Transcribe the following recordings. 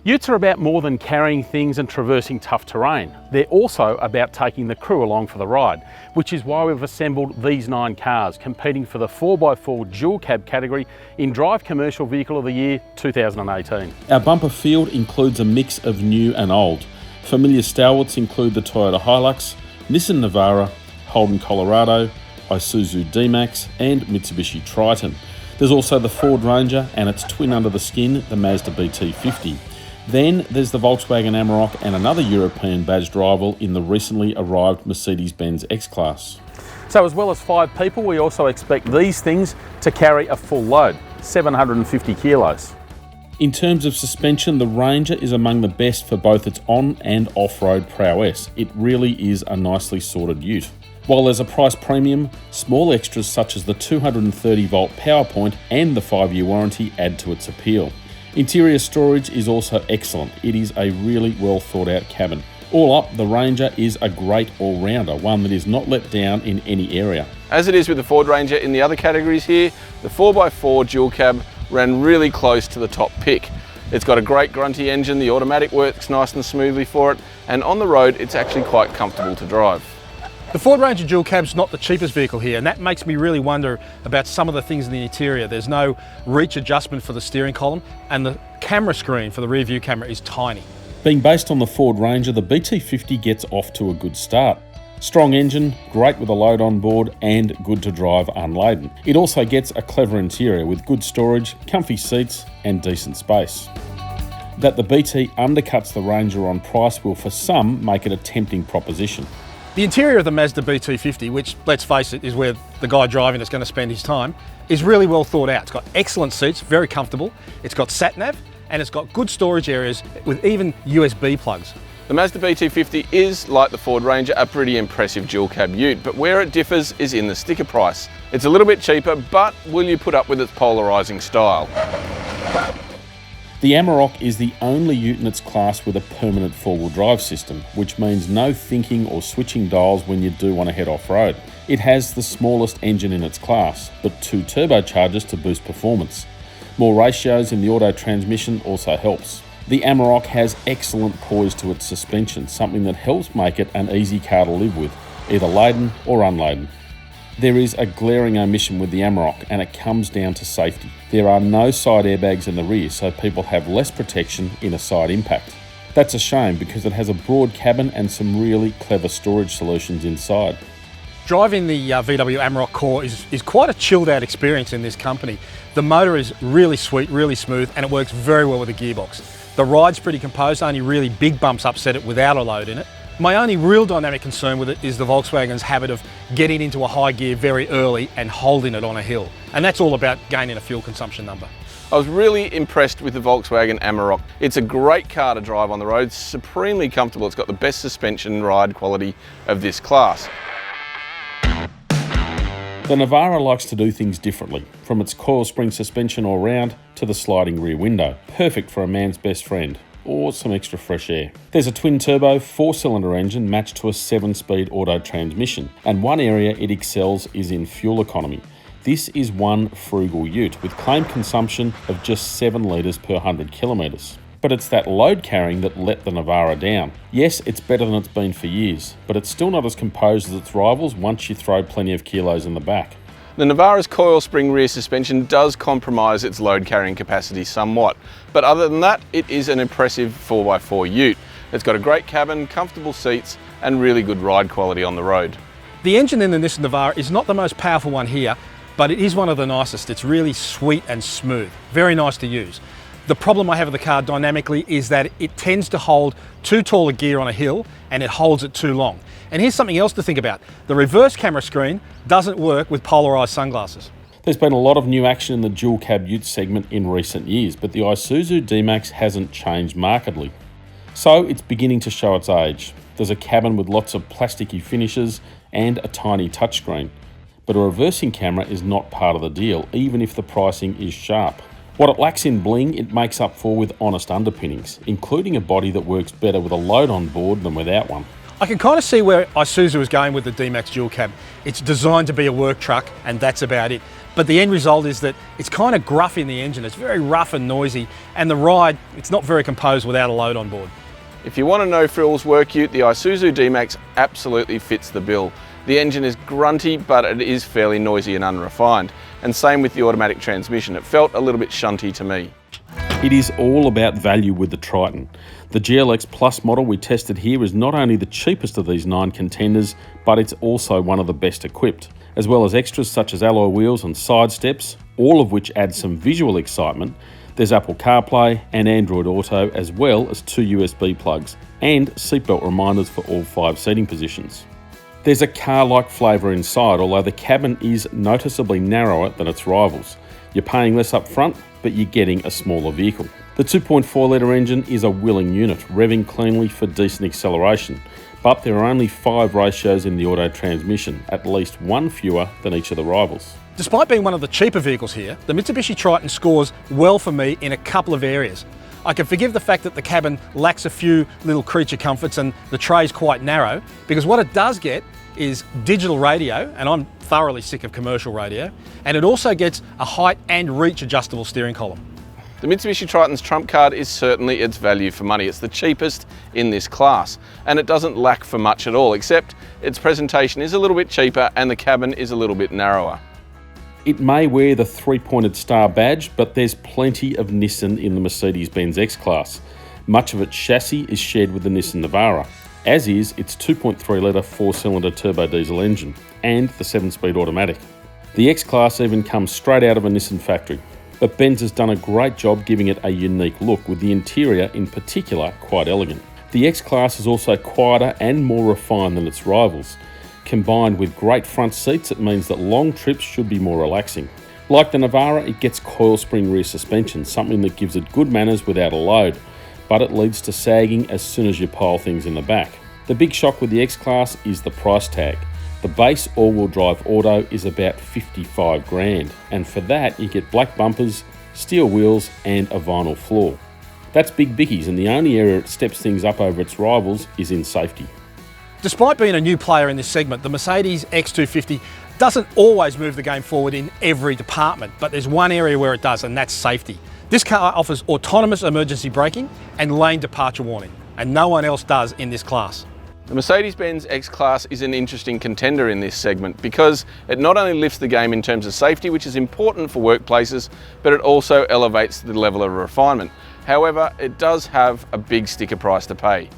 Utes are about more than carrying things and traversing tough terrain. They're also about taking the crew along for the ride, which is why we've assembled these 9 cars, competing for the 4x4 dual cab category in Drive Commercial Vehicle of the Year 2018. Our bumper field includes a mix of new and old. Familiar stalwarts include the Toyota HiLux, Nissan Navara, Holden Colorado, Isuzu D-Max and Mitsubishi Triton. There's also the Ford Ranger and its twin under the skin, the Mazda BT-50. Then there's the Volkswagen Amarok and another European badged rival in the recently arrived Mercedes-Benz X-Class. So as well as 5 people, we also expect these things to carry a full load, 750 kilos. In terms of suspension, the Ranger is among the best for both its on and off-road prowess. It really is a nicely sorted ute. While there's a price premium, small extras such as the 230-volt power point and the 5-year warranty add to its appeal. Interior storage is also excellent. It is a really well thought out cabin. All up, the Ranger is a great all-rounder, one that is not let down in any area. As it is with the Ford Ranger in the other categories here, the 4x4 dual cab ran really close to the top pick. It's got a great grunty engine, the automatic works nice and smoothly for it, and on the road it's actually quite comfortable to drive. The Ford Ranger dual cab's not the cheapest vehicle here, and that makes me really wonder about some of the things in the interior. There's no reach adjustment for the steering column, and the camera screen for the rear view camera is tiny. Being based on the Ford Ranger, the BT-50 gets off to a good start. Strong engine, great with a load on board, and good to drive unladen. It also gets a clever interior with good storage, comfy seats, and decent space. That the BT undercuts the Ranger on price will for some make it a tempting proposition. The interior of the Mazda BT-50, which, let's face it, is where the guy driving is going to spend his time, is really well thought out. It's got excellent seats, very comfortable. It's got sat-nav, and it's got good storage areas with even USB plugs. The Mazda BT-50 is, like the Ford Ranger, a pretty impressive dual cab ute, but where it differs is in the sticker price. It's a little bit cheaper, but will you put up with its polarising style? The Amarok is the only ute in its class with a permanent four-wheel drive system, which means no thinking or switching dials when you do want to head off-road. It has the smallest engine in its class, but 2 turbochargers to boost performance. More ratios in the auto transmission also helps. The Amarok has excellent poise to its suspension, something that helps make it an easy car to live with, either laden or unladen. There is a glaring omission with the Amarok, and it comes down to safety. There are no side airbags in the rear, so people have less protection in a side impact. That's a shame because it has a broad cabin and some really clever storage solutions inside. Driving the VW Amarok Core is quite a chilled out experience in this company. The motor is really sweet, really smooth, and it works very well with the gearbox. The ride's pretty composed, only really big bumps upset it without a load in it. My only real dynamic concern with it is the Volkswagen's habit of getting into a high gear very early and holding it on a hill. And that's all about gaining a fuel consumption number. I was really impressed with the Volkswagen Amarok. It's a great car to drive on the road, supremely comfortable. It's got the best suspension and ride quality of this class. The Navara likes to do things differently, from its coil spring suspension all round to the sliding rear window. Perfect for a man's best friend, or some extra fresh air. There's a twin-turbo 4-cylinder engine matched to a 7-speed auto transmission, and one area it excels is in fuel economy. This is one frugal ute with claimed consumption of just 7 litres per 100 kilometres. But it's that load carrying that let the Navara down. Yes, it's better than it's been for years, but it's still not as composed as its rivals once you throw plenty of kilos in the back. The Navara's coil spring rear suspension does compromise its load carrying capacity somewhat, but other than that, it is an impressive 4x4 ute. It's got a great cabin, comfortable seats, and really good ride quality on the road. The engine in the Nissan Navara is not the most powerful one here, but it is one of the nicest. It's really sweet and smooth, very nice to use. The problem I have with the car dynamically is that it tends to hold too tall a gear on a hill and it holds it too long. And here's something else to think about. The reverse camera screen doesn't work with polarised sunglasses. There's been a lot of new action in the dual cab ute segment in recent years, but the Isuzu D-Max hasn't changed markedly. So it's beginning to show its age. There's a cabin with lots of plasticky finishes and a tiny touchscreen. But a reversing camera is not part of the deal, even if the pricing is sharp. What it lacks in bling, it makes up for with honest underpinnings, including a body that works better with a load on board than without one. I can kind of see where Isuzu is going with the D-Max dual cab. It's designed to be a work truck and that's about it. But the end result is that it's kind of gruff in the engine. It's very rough and noisy, and the ride, it's not very composed without a load on board. If you want a no-frills work ute, the Isuzu D-Max absolutely fits the bill. The engine is grunty, but it is fairly noisy and unrefined. And same with the automatic transmission. It felt a little bit shunty to me. It is all about value with the Triton. The GLX Plus model we tested here is not only the cheapest of these 9 contenders, but it's also one of the best equipped, as well as extras such as alloy wheels and side steps, all of which add some visual excitement. There's Apple CarPlay and Android Auto, as well as 2 USB plugs and seatbelt reminders for all 5 seating positions. There's a car-like flavour inside, although the cabin is noticeably narrower than its rivals. You're paying less up front, but you're getting a smaller vehicle. The 2.4 litre engine is a willing unit, revving cleanly for decent acceleration, but there are only 5 ratios in the auto transmission, at least 1 fewer than each of the rivals. Despite being one of the cheaper vehicles here, the Mitsubishi Triton scores well for me in a couple of areas. I can forgive the fact that the cabin lacks a few little creature comforts and the tray's quite narrow, because what it does get is digital radio, and I'm thoroughly sick of commercial radio, and it also gets a height and reach adjustable steering column. The Mitsubishi Triton's trump card is certainly its value for money. It's the cheapest in this class, and it doesn't lack for much at all, except its presentation is a little bit cheaper and the cabin is a little bit narrower. It may wear the 3-pointed star badge, but there's plenty of Nissan in the Mercedes-Benz X-Class. Much of its chassis is shared with the Nissan Navara, as is its 2.3 litre 4-cylinder turbo diesel engine and the 7-speed automatic. The X-Class even comes straight out of a Nissan factory, but Benz has done a great job giving it a unique look, with the interior in particular quite elegant. The X-Class is also quieter and more refined than its rivals. Combined with great front seats, it means that long trips should be more relaxing. Like the Navara, it gets coil spring rear suspension, something that gives it good manners without a load, but it leads to sagging as soon as you pile things in the back. The big shock with the X-Class is the price tag. The base all-wheel drive auto is about 55 grand, and for that you get black bumpers, steel wheels and a vinyl floor. That's big bickies, and the only area it steps things up over its rivals is in safety. Despite being a new player in this segment, the Mercedes X250 doesn't always move the game forward in every department, but there's one area where it does, and that's safety. This car offers autonomous emergency braking and lane departure warning, and no one else does in this class. The Mercedes-Benz X-Class is an interesting contender in this segment because it not only lifts the game in terms of safety, which is important for workplaces, but it also elevates the level of refinement. However, it does have a big sticker price to pay.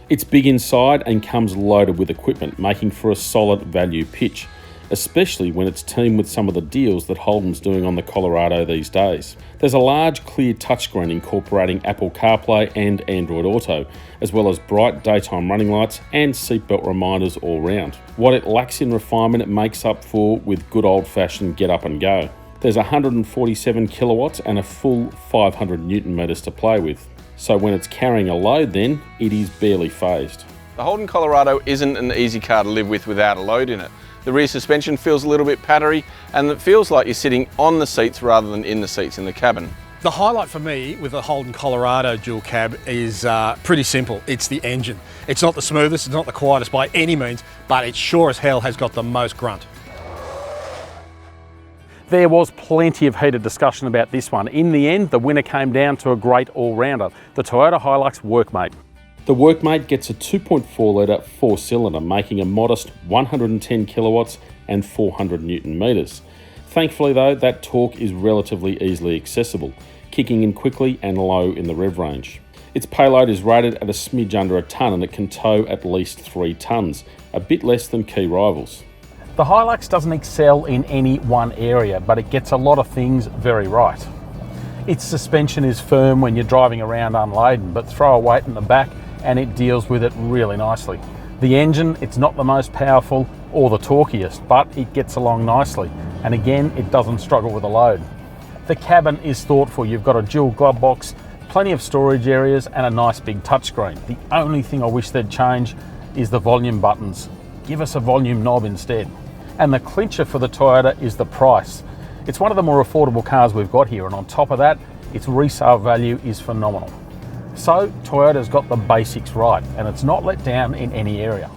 It's big inside and comes loaded with equipment, making for a solid value pitch, especially when it's teamed with some of the deals that Holden's doing on the Colorado these days. There's a large clear touchscreen incorporating Apple CarPlay and Android Auto, as well as bright daytime running lights and seatbelt reminders all round. What it lacks in refinement it makes up for with good old-fashioned get up and go. There's 147 kilowatts and a full 500 Newton meters to play with. So when it's carrying a load then, it is barely phased. The Holden Colorado isn't an easy car to live with without a load in it. The rear suspension feels a little bit pattery, and it feels like you're sitting on the seats rather than in the seats in the cabin. The highlight for me with the Holden Colorado dual cab is pretty simple. It's the engine. It's not the smoothest, it's not the quietest by any means, but it sure as hell has got the most grunt. There was plenty of heated discussion about this one. In the end, the winner came down to a great all-rounder, the Toyota HiLux Workmate. The Workmate gets a 2.4 litre 4-cylinder, making a modest 110 kilowatts and 400 Newton meters. Thankfully though, that torque is relatively easily accessible, kicking in quickly and low in the rev range. Its payload is rated at a smidge under a tonne, and it can tow at least 3 tonnes, a bit less than key rivals. The HiLux doesn't excel in any one area, but it gets a lot of things very right. Its suspension is firm when you're driving around unladen, but throw a weight in the back and it deals with it really nicely. The engine, it's not the most powerful or the torquiest, but it gets along nicely. And again, it doesn't struggle with a load. The cabin is thoughtful. You've got a dual glove box, plenty of storage areas and a nice big touchscreen. The only thing I wish they'd change is the volume buttons. Give us a volume knob instead. And the clincher for the Toyota is the price. It's one of the more affordable cars we've got here, and on top of that, its resale value is phenomenal. So Toyota's got the basics right, and it's not let down in any area.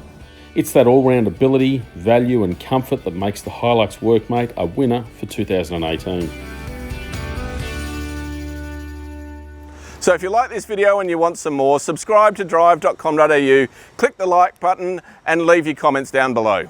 It's that all-round ability, value and comfort that makes the HiLux Workmate a winner for 2018. So if you like this video and you want some more, subscribe to Drive.com.au, click the like button and leave your comments down below.